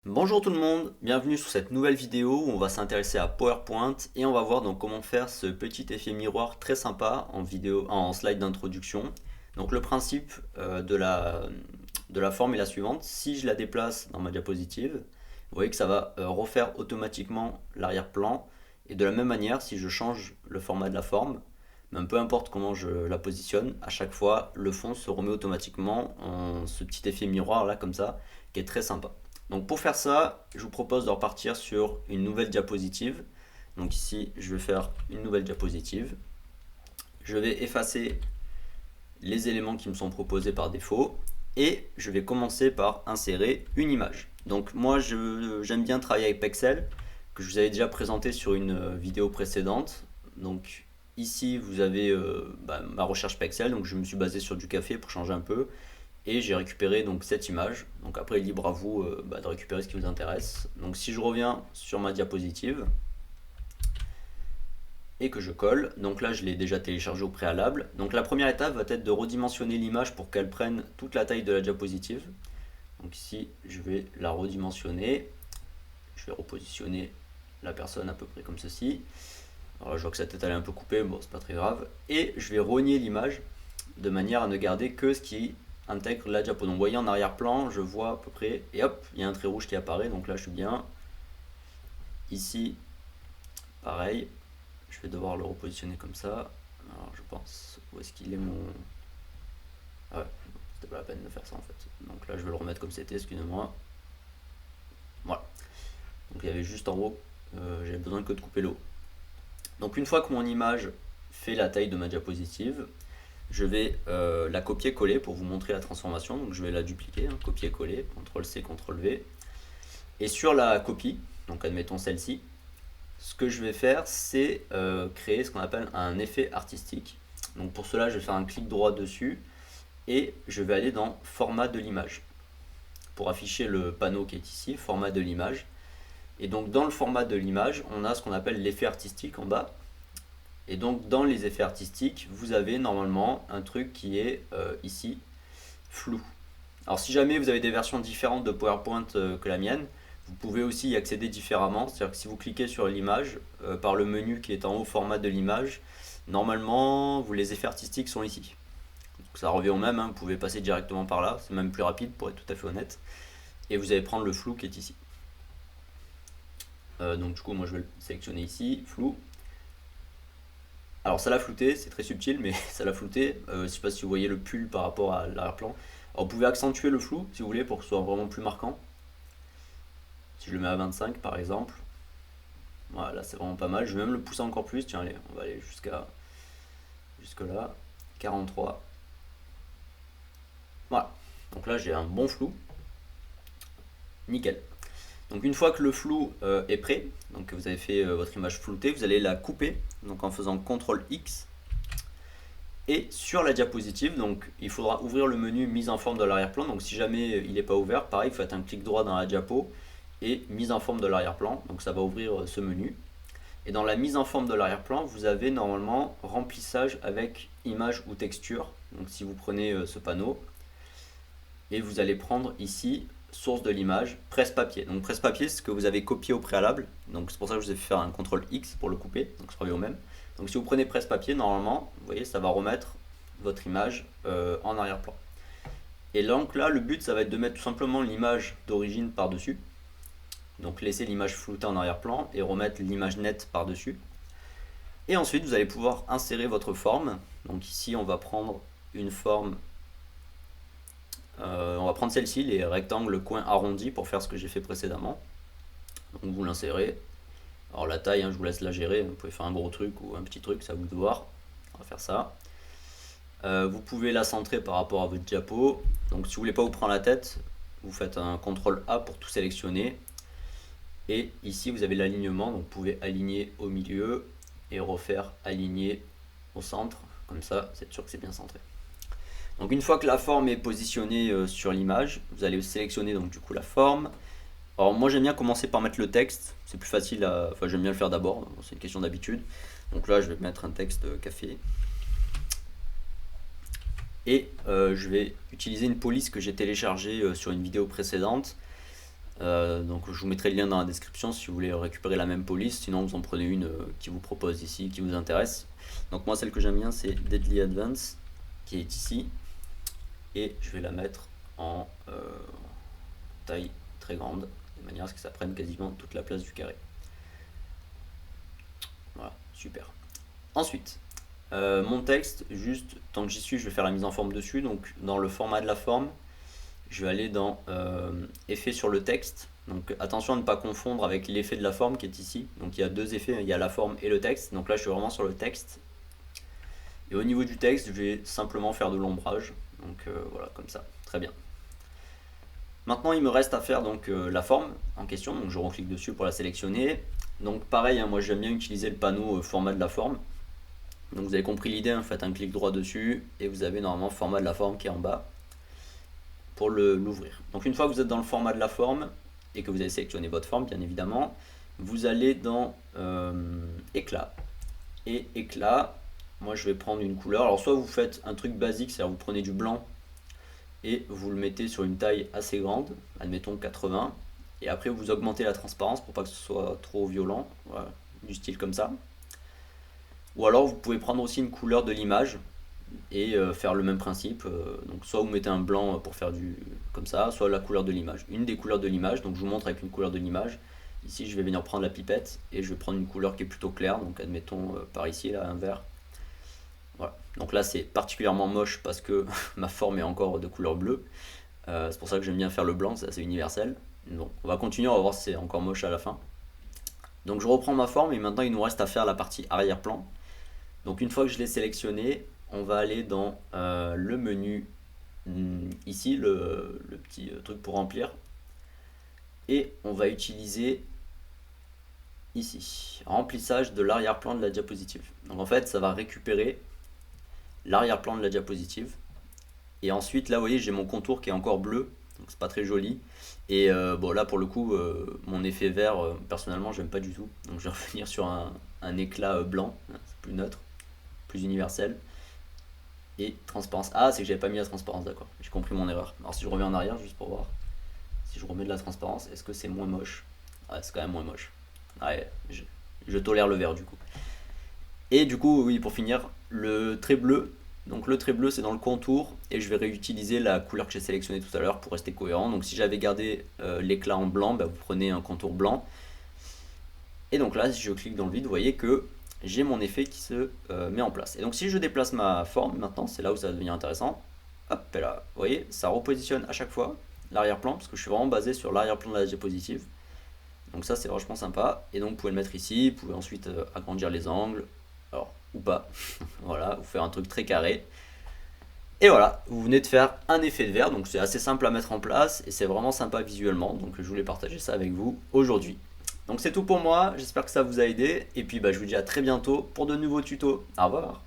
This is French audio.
Bonjour tout le monde, bienvenue sur cette nouvelle vidéo où on va s'intéresser à PowerPoint et on va voir donc comment faire ce petit effet miroir très sympa en slide d'introduction. Donc le principe de la forme est la suivante: si je la déplace dans ma diapositive, vous voyez que ça va refaire automatiquement l'arrière-plan, et de la même manière si je change le format de la forme, même peu importe comment je la positionne, à chaque fois le fond se remet automatiquement en ce petit effet miroir là comme ça, qui est très sympa. Donc pour faire ça, je vous propose de repartir sur une nouvelle diapositive. Donc ici, je vais faire une nouvelle diapositive. Je vais effacer les éléments qui me sont proposés par défaut et je vais commencer par insérer une image. Donc moi, j'aime bien travailler avec Pexel, que je vous avais déjà présenté sur une vidéo précédente. Donc ici, vous avez ma recherche Pexel, donc je me suis basé sur du café pour changer un peu. Et j'ai récupéré donc cette image. Donc après, libre à vous de récupérer ce qui vous intéresse. Donc si je reviens sur ma diapositive et que je colle, donc là je l'ai déjà téléchargé au préalable. Donc la première étape va être de redimensionner l'image pour qu'elle prenne toute la taille de la diapositive. Donc ici, je vais la redimensionner. Je vais repositionner la personne à peu près comme ceci. Alors là, je vois que sa tête elle est un peu coupée, bon c'est pas très grave. Et je vais rogner l'image de manière à ne garder que ce qui intègre la diapo. Donc vous voyez en arrière-plan, je vois à peu près, et hop, il y a un trait rouge qui apparaît, donc là je suis bien. Ici, pareil, je vais devoir le repositionner comme ça. Alors je pense, où est-ce qu'il est mon... Ah ouais, c'était pas la peine de faire ça en fait. Donc là je vais le remettre comme c'était, excusez-moi. Voilà, donc il y avait juste en haut, j'avais besoin que de couper le haut. Donc une fois que mon image fait la taille de ma diapositive, je vais la copier-coller pour vous montrer la transformation. Donc je vais la dupliquer, hein, copier-coller, CTRL-C, CTRL-V. Et sur la copie, donc admettons celle-ci, ce que je vais faire, c'est créer ce qu'on appelle un effet artistique. Donc pour cela, je vais faire un clic droit dessus et je vais aller dans format de l'image pour afficher le panneau qui est ici, format de l'image. Et donc dans le format de l'image, on a ce qu'on appelle l'effet artistique en bas. Et donc dans les effets artistiques, vous avez normalement un truc qui est ici, flou. Alors si jamais vous avez des versions différentes de PowerPoint que la mienne, vous pouvez aussi y accéder différemment. C'est-à-dire que si vous cliquez sur l'image, par le menu qui est en haut, format de l'image, normalement les effets artistiques sont ici. Donc ça revient au même, hein, vous pouvez passer directement par là, c'est même plus rapide pour être tout à fait honnête. Et vous allez prendre le flou qui est ici. Donc du coup moi je vais le sélectionner ici, flou. Alors ça l'a flouté, c'est très subtil, mais ça l'a flouté. Je ne sais pas si vous voyez le pull par rapport à l'arrière-plan. Alors vous pouvez accentuer le flou si vous voulez pour que ce soit vraiment plus marquant. Si je le mets à 25 par exemple. Voilà, c'est vraiment pas mal. Je vais même le pousser encore plus. Tiens, allez, on va aller jusque là. 43. Voilà. Donc là j'ai un bon flou. Nickel. Donc une fois que le flou est prêt, donc vous avez fait votre image floutée, vous allez la couper donc en faisant CTRL X. Et sur la diapositive, donc il faudra ouvrir le menu mise en forme de l'arrière-plan. Donc si jamais il n'est pas ouvert, pareil, vous faites un clic droit dans la diapo et mise en forme de l'arrière-plan. Donc ça va ouvrir ce menu. Et dans la mise en forme de l'arrière-plan, vous avez normalement remplissage avec image ou texture. Donc si vous prenez ce panneau et vous allez prendre ici source de l'image, presse-papier. Donc presse-papier, c'est ce que vous avez copié au préalable. Donc c'est pour ça que je vous ai fait faire un CTRL X pour le couper. Donc ça revient au même. Donc si vous prenez presse-papier, normalement, vous voyez, ça va remettre votre image en arrière-plan. Et donc là, le but, ça va être de mettre tout simplement l'image d'origine par-dessus. Donc laisser l'image floutée en arrière-plan et remettre l'image nette par-dessus. Et ensuite, vous allez pouvoir insérer votre forme. Donc ici, on va prendre une forme. On va prendre celle-ci, les rectangles coins arrondis, pour faire ce que j'ai fait précédemment. Donc vous l'insérez. Alors la taille, hein, je vous laisse la gérer. Vous pouvez faire un gros truc ou un petit truc, c'est à vous de voir. On va faire ça. Vous pouvez la centrer par rapport à votre diapo. Donc si vous voulez pas vous prendre la tête, vous faites un CTRL A pour tout sélectionner. Et ici vous avez l'alignement, donc vous pouvez aligner au milieu et refaire aligner au centre. Comme ça, c'est sûr que c'est bien centré. Donc une fois que la forme est positionnée sur l'image, vous allez sélectionner donc du coup la forme. Alors moi j'aime bien commencer par mettre le texte, c'est plus facile à... Enfin j'aime bien le faire d'abord, c'est une question d'habitude. Donc là je vais mettre un texte café. Et je vais utiliser une police que j'ai téléchargée sur une vidéo précédente. Donc je vous mettrai le lien dans la description si vous voulez récupérer la même police, sinon vous en prenez une qui vous propose ici, qui vous intéresse. Donc moi celle que j'aime bien c'est Deadly Advance, qui est ici, et je vais la mettre en taille très grande, de manière à ce que ça prenne quasiment toute la place du carré. Voilà, super. Ensuite, mon texte, juste tant que j'y suis, je vais faire la mise en forme dessus. Donc dans le format de la forme, je vais aller dans effet sur le texte. Donc attention à ne pas confondre avec l'effet de la forme qui est ici. Donc il y a deux effets, il y a la forme et le texte. Donc là je suis vraiment sur le texte. Et au niveau du texte, je vais simplement faire de l'ombrage. Donc voilà, comme ça, très bien. Maintenant il me reste à faire donc la forme en question. Donc je reclique dessus pour la sélectionner. Donc pareil, hein, moi j'aime bien utiliser le panneau format de la forme. Donc vous avez compris l'idée, hein, faites un clic droit dessus et vous avez normalement le format de la forme qui est en bas pour l'ouvrir. Donc une fois que vous êtes dans le format de la forme et que vous avez sélectionné votre forme bien évidemment, vous allez dans éclat. Et éclat, moi je vais prendre une couleur. Alors soit vous faites un truc basique, c'est-à-dire vous prenez du blanc et vous le mettez sur une taille assez grande, admettons 80, et après vous augmentez la transparence pour pas que ce soit trop violent, voilà, du style comme ça. Ou alors vous pouvez prendre aussi une couleur de l'image et faire le même principe. Donc soit vous mettez un blanc pour faire du comme ça, soit la couleur de l'image. Une des couleurs de l'image, donc je vous montre avec une couleur de l'image. Ici je vais venir prendre la pipette et je vais prendre une couleur qui est plutôt claire, donc admettons par ici là un vert. Voilà. Donc là c'est particulièrement moche parce que ma forme est encore de couleur bleue. C'est pour ça que j'aime bien faire le blanc, c'est assez universel. Donc on va continuer, on va voir si c'est encore moche à la fin. Donc je reprends ma forme et maintenant il nous reste à faire la partie arrière-plan. Donc une fois que je l'ai sélectionné, on va aller dans le menu ici, le petit truc pour remplir. Et on va utiliser ici, remplissage de l'arrière-plan de la diapositive. Donc en fait, ça va récupérer l'arrière-plan de la diapositive. Et ensuite, là, vous voyez, j'ai mon contour qui est encore bleu. Donc c'est pas très joli. Et bon, là, pour le coup, mon effet vert, personnellement, j'aime pas du tout. Donc je vais revenir sur un éclat blanc. C'est plus neutre, plus universel. Et transparence. Ah, c'est que j'avais pas mis la transparence, d'accord. J'ai compris mon erreur. Alors si je reviens en arrière, juste pour voir. Si je remets de la transparence, est-ce que c'est moins moche? Ouais, c'est quand même moins moche. Ouais, je tolère le vert du coup. Et du coup, oui, pour finir, le trait bleu. Donc le trait bleu, c'est dans le contour. Et je vais réutiliser la couleur que j'ai sélectionnée tout à l'heure pour rester cohérent. Donc si j'avais gardé l'éclat en blanc, bah, vous prenez un contour blanc. Et donc là, si je clique dans le vide, vous voyez que j'ai mon effet qui se met en place. Et donc si je déplace ma forme maintenant, c'est là où ça va devenir intéressant. Hop, et là, vous voyez, ça repositionne à chaque fois l'arrière-plan, parce que je suis vraiment basé sur l'arrière-plan de la diapositive. Donc ça c'est vachement sympa. Et donc vous pouvez le mettre ici, vous pouvez ensuite agrandir les angles, alors ou pas, voilà, vous faire un truc très carré. Et voilà, vous venez de faire un effet de verre, donc c'est assez simple à mettre en place et c'est vraiment sympa visuellement, donc je voulais partager ça avec vous aujourd'hui. Donc c'est tout pour moi, j'espère que ça vous a aidé, et puis bah, je vous dis à très bientôt pour de nouveaux tutos. Au revoir.